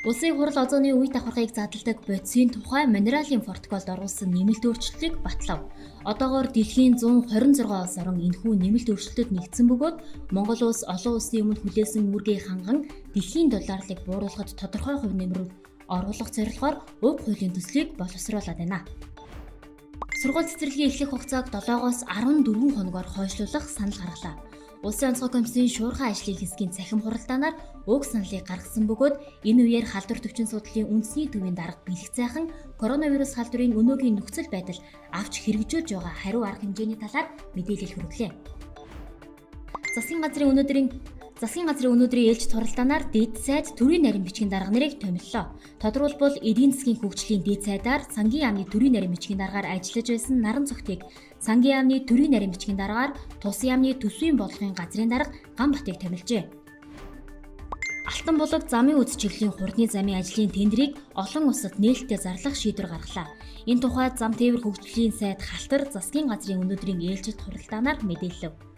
Улсын хурал озооны үе давхаргыг задлдаг бодисын тухай Монреалийн протоколд оруулсан нэмэлт өөрчлөлтийг батлав. Одоогоор дэлхийн 126 улс орон энэхүү нэмэлт өөрчлөлтөд нэгдсэн бөгөөд Монгол улс олон улсын өмнө хүлээсэн үүргийг ханган дэлхийн долларлыг бууруулахад тодорхой хувь нэмрүүд оруулах зорилгоор уг хуулийн төслийг боловсруулад байна. Сургууль цэцэрлэгийн эхлэх хугацааг 7-оос 14 хоногоор хойшлуулах санал гаргалаа. Улсын онцгой комиссийн шуурхай ажлын хэсгийн цахим хуралдаанаар уг саналыг гаргасан бөгөөд энэ үеэр халдвар төвчин судлалын үндэсний төвийн дарга бэлэг зайхан коронавирус халдварын өнөөгийн нөхцөл байдал авч хэрэгжүүлж байгаа хариу арга хэмжээний талаар мэдээлэл хүргэлээ. Засгийн газрын өнөөдрийн ээлжид хуралдаанаар дэд сайд төрийн нарийн бичгийн дарга нарыг томиллоо. Тодорхойлбол эдийн засгийн хөгжлийн дэд сайдаар сангийн яамны төрийн нарийн бичгийн даргаар ажиллаж байсан наран цогтыг сангийн яамны төрийн нарийн бичгийн даргаар тус яамны төсвийн бодлогын газрын дарга Ганбатыг томилжээ. Алтан булаг замын үз чиглэлийн хурдны замын ажлын тендерийг олон улсад нээлттэй зарлах шийдвэр гаргалаа. Энэ тухайд зам тээвэр хөгжлийн сайд Халтар засгийн газрын өнөөдрийн ээлжид хуралдаанаар мэдээлэв.